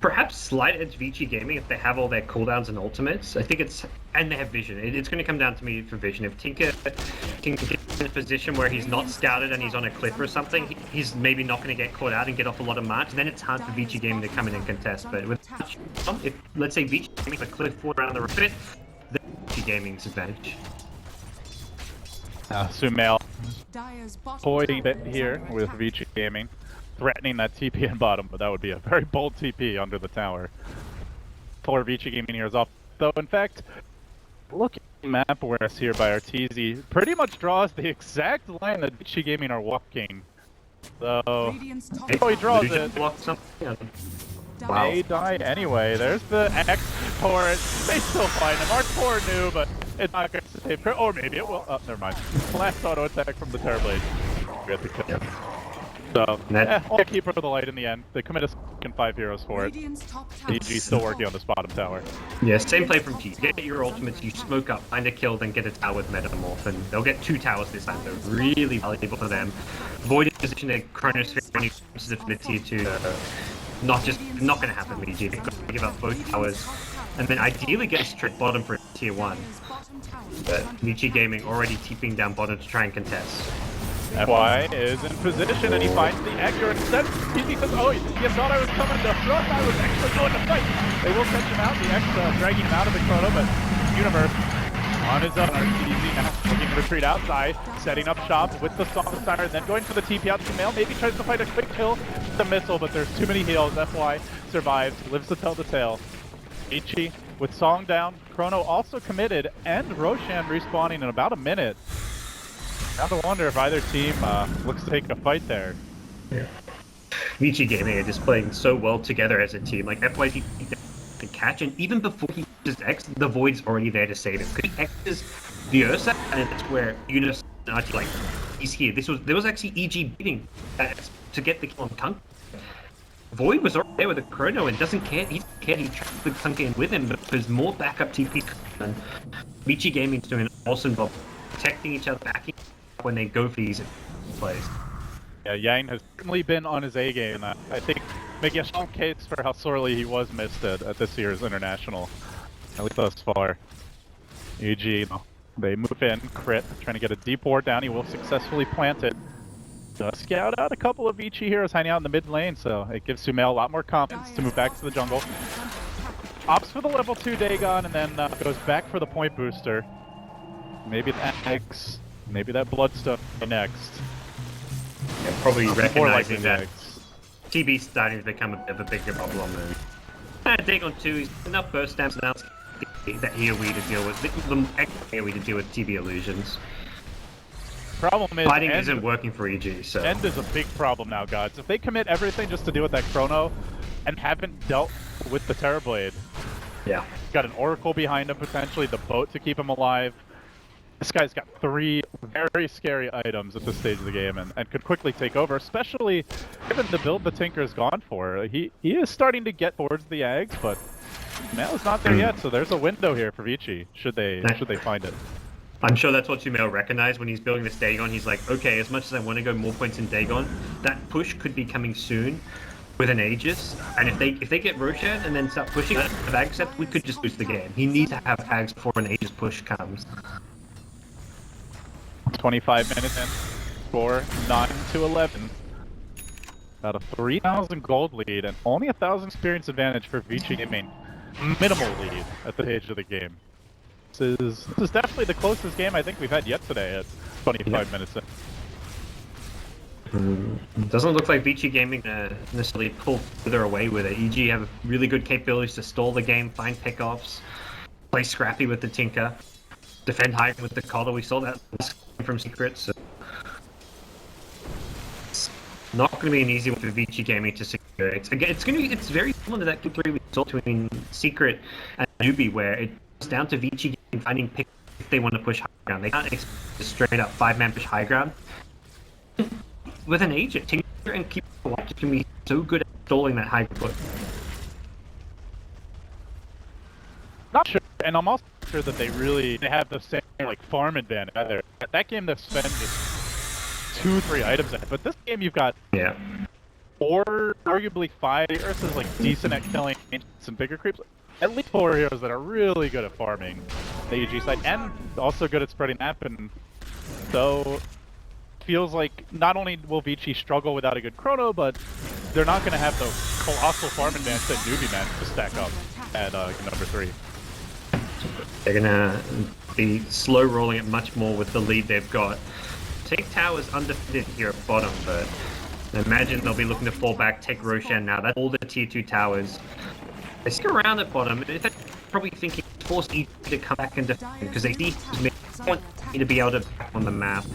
perhaps slight edge Vici Gaming if they have all their cooldowns and ultimates. I think it's, and they have vision. It's going to come down to me for vision. If Tinker can get in a position where he's not scouted and he's on a cliff or something, he's maybe not going to get caught out and get off a lot of march. Then it's hard for Vici Gaming to come in and contest. But with, if let's say Vici Gaming a cliff fort around the rocket, then Vici Gaming's advantage. Sumail toying a bit here with Vici Gaming, threatening that TP in bottom, but that would be a very bold TP under the tower. For Vici Gaming here is off, though. In fact, looking at map awareness here by Arteezy, pretty much draws the exact line that Vici Gaming are walking. So, oh, he draws it. Wow. They die anyway. There's the X for it. They still find him. Mark 4 knew, but it's not going to save. Or maybe it will. Oh, never mind. Last auto attack from the Terrorblade. We have to kill him. So, I'll keep her the light in the end. They commit a second 5 heroes for it. EG's still working on this bottom tower. Yeah, same play from G. Get your ultimates, you smoke up, find a kill, then get a tower with Metamorph, and they'll get 2 towers this time. They're really valuable for them. Void is position their Chronosphere when he comes to the tier 2. Not going to happen with EG. They've got to give up both towers, and then ideally get a straight bottom for tier 1. But Vici Gaming already TPing down bottom to try and contest. FY is in position and he finds the Edgar instead. He says, oh, you thought I was coming to front, I was actually going to fight. They will catch him out, the X dragging him out of the chrono, but Universe on his own. Arteezy now looking to retreat outside, setting up shop with the Song of Siren, then going for the TP out to Mail. Maybe tries to fight a quick kill with the missile, but there's too many heals. FY survives, lives to tell the tale. Vici with Song down, Chrono also committed, and Roshan respawning in about a minute. I have to wonder if either team looks to take a fight there. Yeah. Vici Gaming are just playing so well together as a team. Like FYT can catch, and even before he uses X, the Void's already there to save him. Because he X's the Ursa, and it's where Unis and RT like he's here. There was actually EG beating to get the kill on Kunk. Void was already there with the Chrono and doesn't care. He doesn't care. He trapped the Kunk in with him, but there's more backup TP. And Vici Gaming's doing an awesome job protecting each other, backing when they go for these plays. Yeah, Yang has certainly been on his A game. I think making a strong case for how sorely he was missed at this year's International, at least thus far. EG, they move in, crit, trying to get a deep ward down. He will successfully plant it. Does scout out a couple of Vici heroes hiding out in the mid lane, so it gives Sumail a lot more confidence to move back to the jungle. Opts for the level 2 Dagon and then goes back for the point booster. Maybe the X. Maybe that Bloodstone next. Yeah, probably recognizing that next. TB's starting to become a bit of a bigger problem. Dagon 2, he's enough burst stamps now that AoE to deal with. The AoE to deal with TB illusions. Problem is, fighting isn't working for EG, so. End is a big problem now, guys. If they commit everything just to deal with that Chrono and haven't dealt with the Terrorblade. Yeah. Got an Oracle behind him, potentially, the boat to keep him alive. This guy's got 3 very scary items at this stage of the game and could quickly take over, especially given the build the Tinker's gone for. He is starting to get towards the Ags, but Mail is not there yet, so there's a window here for Vici, should they find it. I'm sure that's what Sumail recognized when he's building this Dagon. He's like, okay, as much as I want to go more points in Dagon, that push could be coming soon with an Aegis, and if they get Roshan and then start pushing that Ags, we could just lose the game. He needs to have Ags before an Aegis push comes. 25 minutes in, score 9-11. About a 3,000 gold lead and only 1,000 experience advantage for Vici Gaming. Minimal lead at the stage of the game. This is definitely the closest game I think we've had yet today at 25 minutes in. Doesn't look like Vici Gaming necessarily pull further away with it. EG have really good capabilities to stall the game, find pickoffs, play scrappy with the Tinker, defend high with the Coddle. We saw that from Secret, so it's not going to be an easy one for Vici Gaming to secure. It's very similar to that Q3 we saw between Secret and Newbie, where it comes down to Vici Gaming finding picks if they want to push high ground. They can't expect a straight up 5-man push high ground. With an agent, Tinker and Keep Watch can be so good at stalling that high push. Not sure, and I'm also sure that they have the same like farm advantage either. That game they spend just 2-3 items in, but this game you've got 4, arguably 5 heroes is like decent at killing some bigger creeps. At least 4 heroes that are really good at farming the EG side and also good at spreading map, and so feels like not only will Vici struggle without a good chrono, but they're not going to have the colossal farm advance that newbie men to stack up at number 3. They're gonna be slow rolling it much more with the lead they've got. Take towers undefeated here at bottom, but I imagine they'll be looking to fall back, take Roshan now. That's all the tier 2 towers. They stick around at bottom. They're probably thinking force EG to come back and defend because they see want me to be able to back on the map.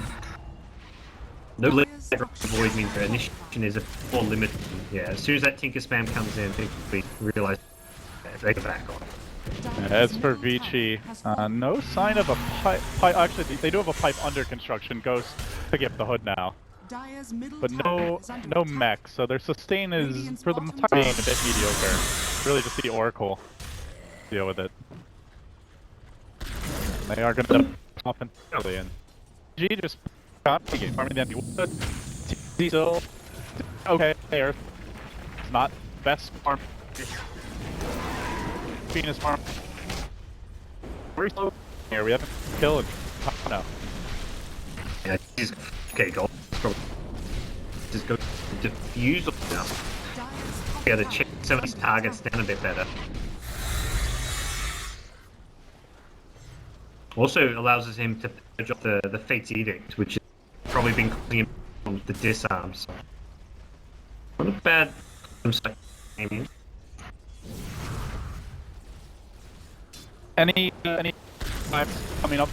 No limit avoid means their initiation is a more limited. Yeah, as soon as that Tinker spam comes in, we realize they go back on. As for Vici, no sign of a pipe. Actually, they do have a pipe under construction. Ghost picking up the hood now, but no mech. So their sustain is, for the time being, a bit mediocre. Really, just the Oracle deal with it. They are going to pop in early, and G just got the game. Farming them. TC still okay. There, it's not best farm. Venus farm. Very slow here. We haven't killed. No. Yeah, he's okay. Go. Just go diffuse now. Yeah, to check some of these targets down a bit better. Also allows him to purge off the Fate's Edict, which has probably been causing him from the disarms. Not a bad aiming. Any times coming up?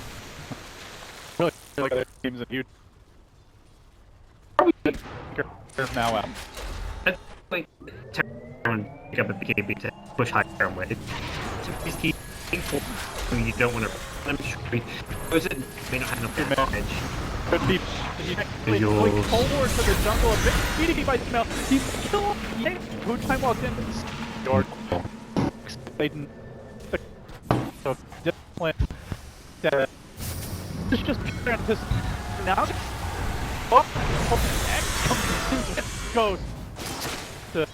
Really feel like other teams that you now out. I think everyone pick up a BKB to push higher and win. These teams you don't want to run them straight. Those that may not have enough damage. Could be going forward to the jungle a bit. Beating by smell. He's killed Yang, who time walked in. Your they didn't. So discipline. It's just this now. Goes to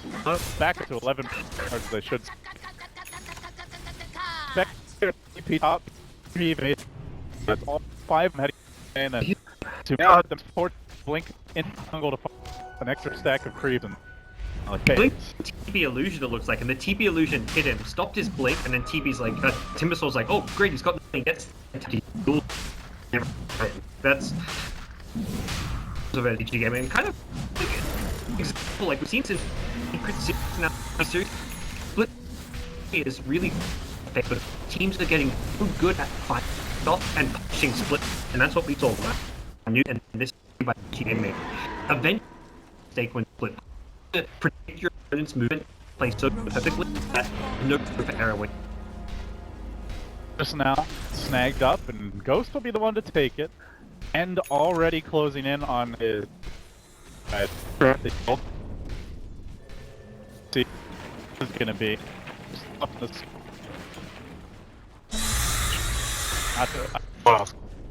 back to 11, or they should. Back to TP top 3 evade. That's all 5 heading in, and to now have them support blink in jungle to find an extra stack of creeps and. Blink TB illusion it looks like, and the TB illusion hit him, stopped his blink, and then TB's like, Timbersaul's like, oh great, he's got nothing, gets that's of an EG game, and kind of example like we've seen since now series, split is really but teams are getting so good at fighting off and pushing split, and that's what we saw new and this by EG game. Eventually mistake when split. Predict your opponent's movement, play so perfectly that no room for error when. Just now, snagged up, and Ghost will be the one to take it, and already closing in on his. See, this is gonna be.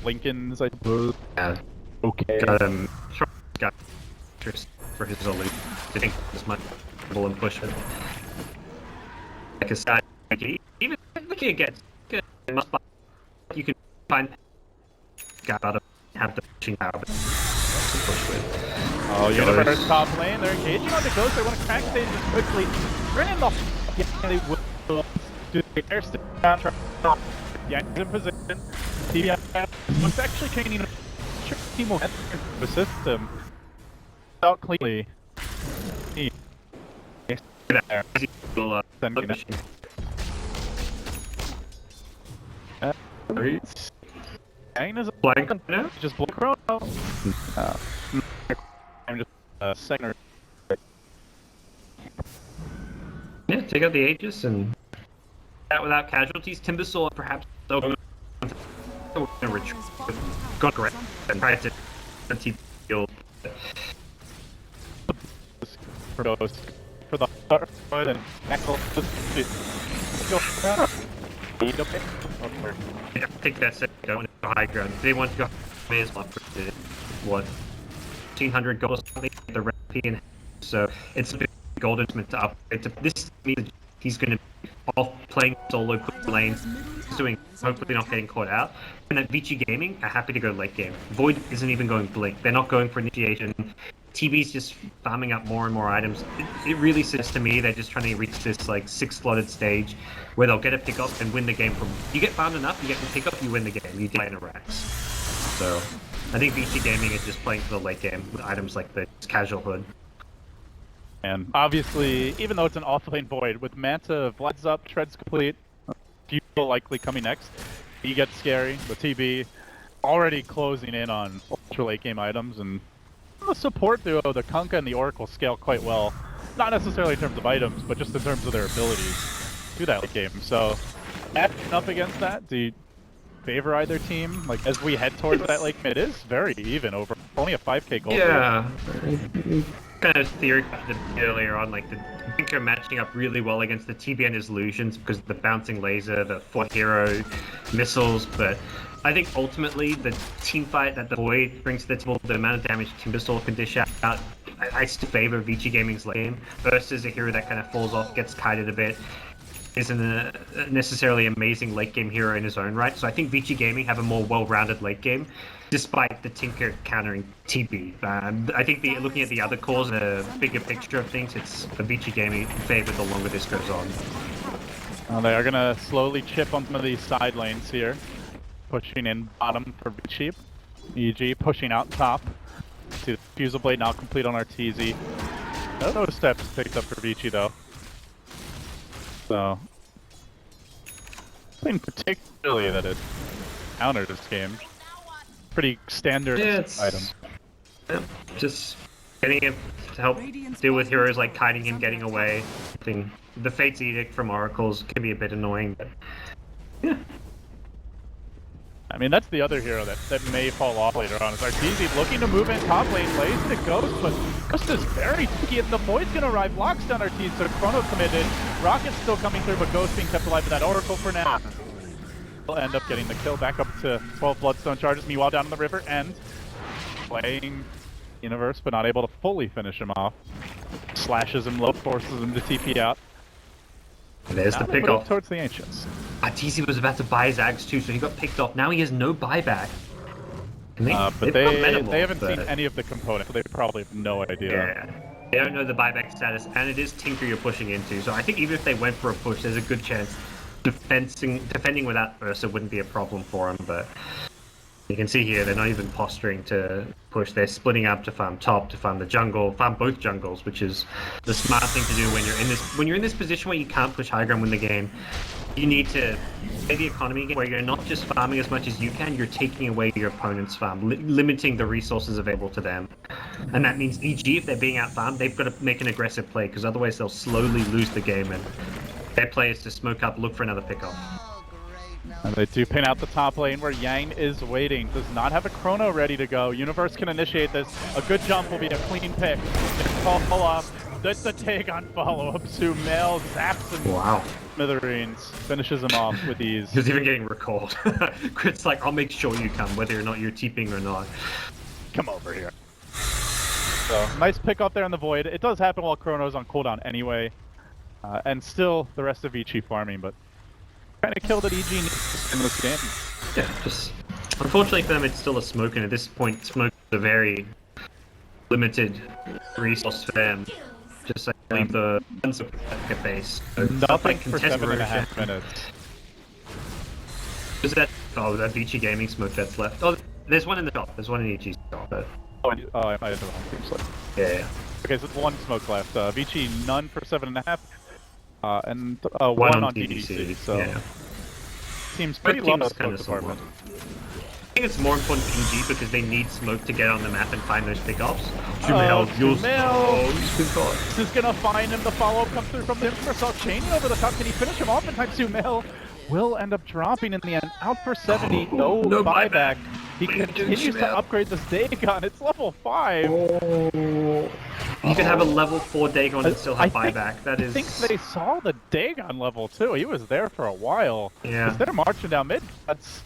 Lincoln's, I suppose. Yeah. Okay. Got for his elite. I think this might be and push it. Like a side, even looking against, you can find got out of have the pushing power. Push with. Oh, Universe top lane. They're engaging on the Ghost. They want to crack stage just quickly. Bring the. Yeah, they will do the air stick counter. Yeah, he's in position. It's actually changing team the system. Out cleanly. Yang is a blank now? Just blank chrono. I'm just second. Yeah, take out the Aegis and that without casualties. Timbersaw perhaps they'll go to retreat. Got correct and try to anti-heal. For the foot and ankle. I think that's it. Going to high ground. They want to go. May as well. What? 1,500 goals. The recipe and So it's a bit golden to upgrade. This means he's going to be off playing solo lanes, doing hopefully not getting caught out. And at Vici Gaming are happy to go late game. Void isn't even going Blink. They're not going for initiation. TB's just farming up more and more items. It really says to me they're just trying to reach this like 6-slotted stage where they'll get a pickup and win the game. From you get farmed enough, you get the pickup, you win the game. You play in a Rex. So I think Vici Gaming is just playing for the late game with items like the casual hood. And obviously, even though it's an off-lane Void, with Manta, Vlad's up, Tread's complete, few people likely coming next, he gets scary, the TB already closing in on ultra late game items, and the support duo, the Kunkka and the Oracle, scale quite well. Not necessarily in terms of items, but just in terms of their abilities to that late game. So, matching up against that, do you favor either team? Like, as we head towards that late game, it is very even over only a 5k gold. Yeah. Kind of theory earlier on, like the Tinker matching up really well against the TB and his illusions because of the bouncing laser, the 4-hero missiles, but I think ultimately the team fight that the Void brings to the table, the amount of damage Timbersaw can dish out, I still favor Vici Gaming's late game versus a hero that kind of falls off, gets kited a bit, isn't a necessarily amazing late game hero in his own right. So I think Vici Gaming have a more well-rounded late game, despite the Tinker countering TB. I think looking at the other cores, the bigger picture of things, it's a Vici Gaming favor the longer this goes on. They are going to slowly chip on some of these side lanes here. Pushing in bottom for Vici. EG pushing out top. See the Fusel Blade now complete on our TZ. No steps picked up for Vici though. So, nothing particularly that it countered this game. Pretty standard item. Yeah, just getting him to help deal with heroes like kiting him, getting away. The Fate's Edict from Oracles can be a bit annoying, but yeah. I mean, that's the other hero that may fall off later on. Is our TZ looking to move in top lane, lays the Ghost, but Ghost is very tricky, and the Void's gonna arrive, locks down our TZ, so Chrono committed. Rocket's still coming through, but Ghost being kept alive with that Oracle for now. Will end up getting the kill, back up to 12 Bloodstone charges. Meanwhile, down in the river, and playing Universe, but not able to fully finish him off. Slashes him low, forces him to TP out. There's the pick off towards the Ancients. TZ was about to buy his Ags too, so he got picked off. Now he has no buyback. But they haven't seen any of the components, so they probably have no idea. Yeah. They don't know the buyback status, and it is Tinker you're pushing into, so I think even if they went for a push, there's a good chance defending without Ursa wouldn't be a problem for him, but you can see here they're not even posturing to push. They're splitting up to farm top, to farm the jungle, farm both jungles, which is the smart thing to do when you're in this position where you can't push high ground, win the game. You need to play the economy game where you're not just farming as much as you can, you're taking away your opponent's farm, limiting the resources available to them. And that means EG, if they're being out farmed, they've got to make an aggressive play, because otherwise they'll slowly lose the game, and their play is to smoke up, look for another pickoff. And they do pin out the top lane where Yang is waiting. Does not have a Chrono ready to go. Universe can initiate this. A good jump will be a clean pick. Call off. That's the take on follow-up. Sumail zaps him. Smithereens. Finishes him off with ease. He's even getting recalled. Crit's like, I'll make sure you come, whether or not you're TPing or not. Come over here. So, nice pick up there in the Void. It does happen while Chrono's on cooldown anyway. And still the rest of Vici farming, but kind of killed at EG in this game. Yeah, just unfortunately for them, it's still a smoke, and at this point, smoke is a very limited resource for them. Just like leave the unsupported base. So nothing like for 7.5 minutes. Is that that Vici Gaming smoke that's left? Oh, there's one in the top. There's one in EG's top. But... I might have the wrong team select. Yeah. Okay, so one smoke left. Vici none for 7.5. And one on DDC, so yeah. Seems pretty low in the kind smoke department. I think it's more important for EG because they need smoke to get on the map and find those pickoffs. Sumail. This is gonna find him. The follow-up comes through from the Infrasoft chaining over the top. Can he finish him off in time? Sumail will end up dropping in the end. Out for 70. No buyback. He continues to upgrade this Dagon. It's level 5. You can have a level 4 Dagon and still have buyback. That is. I think they saw the Dagon level too. He was there for a while. Yeah. They're marching down mid. That's.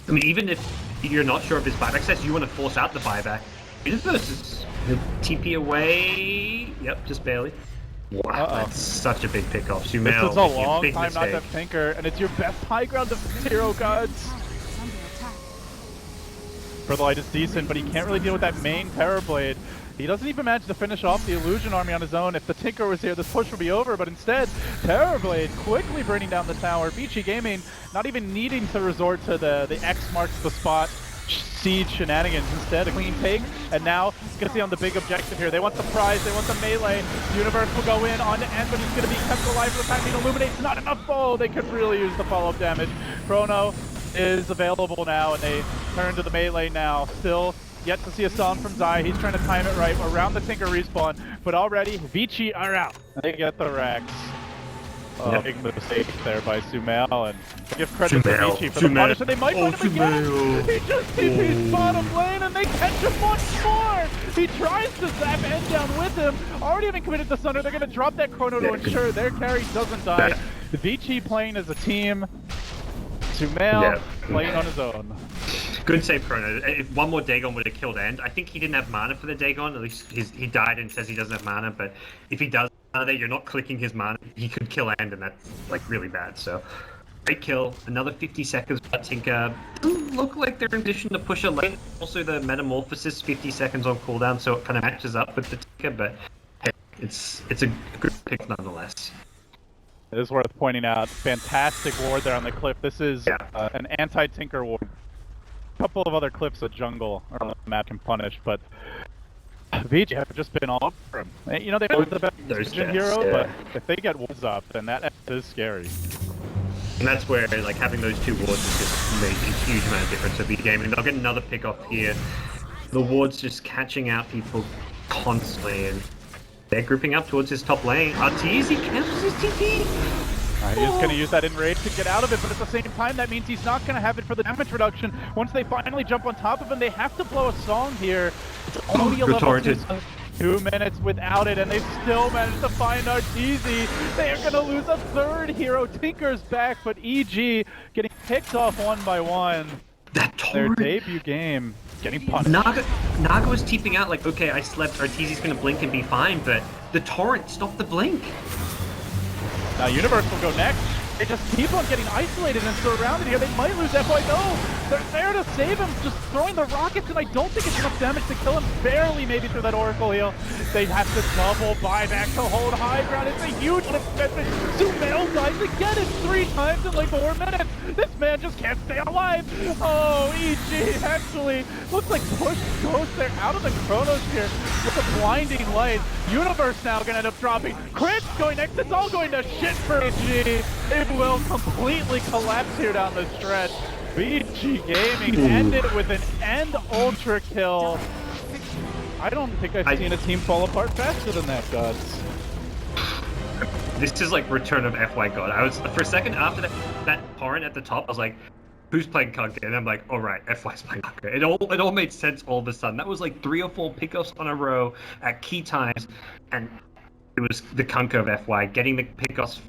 I mean, even if you're not sure of his buyback stats, you want to force out the buyback. Universe is TP away. Yep, just barely. Wow, Uh-oh. that's such a big pickoff. This Xiamen is a making long big time not to mistake. Tinker, and it's your best high ground defense hero, gods. Light is decent, but he can't really deal with that main Terrorblade. He doesn't even manage to finish off the Illusion Army on his own. If the Tinker was here, this push would be over, but instead, Terrorblade quickly burning down the tower. Vici Gaming not even needing to resort to the X marks the spot siege shenanigans. Instead, a clean take, and now gonna see on the big objective here. They want the prize, they want the melee. Universe will go in on the end, but he's gonna be kept alive for the time being. Illuminate's not enough. Oh, they could really use the follow-up damage. Chrono is available now, and they turn to the melee now. Still yet to see a song from Zai. He's trying to time it right around the Tinker respawn, but already Vici are out. They get the Rex. Big mistake there by Xiamen, and give credit to Vici for the punish, and they might find him again. He just TP's bottom lane, and they catch him once more. He tries to zap End down with him. Already having committed to Sunder, they're going to drop that Chrono to ensure their carry doesn't die. Vici playing as a team. Xiamen playing on his own. Good save, Chrono. If one more Dagon would have killed End, I think he didn't have mana for the Dagon. At least he died and says he doesn't have mana, but if he does there, you're not clicking his mana, he could kill End, and that's like really bad. So, great kill. Another 50 seconds for Tinker. Doesn't look like they're in position to push a lane. Also, the Metamorphosis 50 seconds on cooldown, so it kind of matches up with the Tinker, but hey, it's a good pick nonetheless. It is worth pointing out, fantastic ward there on the cliff. This is an anti-Tinker ward. A couple of other cliffs of jungle around the map can punish, but Vici have just been all over him. You know, they're the best vision hero, but if they get wards up, then that is scary. And that's where, like, having those two wards is just made a huge amount of difference for Vici Gaming. They'll get another pick off here. The wards just catching out people constantly, and they're grouping up towards his top lane. Arteezy cancels his TP! He's going to use that enrage to get out of it, but at the same time, that means he's not going to have it for the damage reduction. Once they finally jump on top of him, they have to blow a song here. It's only a level 2 minutes without it, and they still managed to find Arteezy. They are going to lose a third hero. Tinker's back, but EG getting picked off one by one. That torrent. Their debut game getting punished. Naga was teeping out like, okay, I slept, Arteezy's going to blink and be fine, but the torrent stopped the blink. Now Universe will go next. They just keep on getting isolated and surrounded here. They might lose FY. No! They're there to save him, just throwing the rockets, and I don't think it's enough damage to kill him. Barely maybe through that Oracle heal. They have to double buyback to hold high ground. It's a huge investment. Xiamen dies again in 3 times in like 4 minutes. This man just can't stay alive. Oh, EG actually looks like push Ghost there out of the Chronos here with a blinding light. Universe now gonna end up dropping. Crit's going next. It's all going to shit for EG. It will completely collapse here down the stretch. Vici Gaming ended with an End Ultra kill. I don't think I've seen a team fall apart faster than that, gods. This is like Return of FY God. I was, for a second after that torrent at the top, I was like, who's playing Conquer? And I'm like, all right, FY's playing Conquer. It all made sense all of a sudden. That was like 3 or 4 pickoffs on a row at key times, and it was the Conquer of FY getting the pickoffs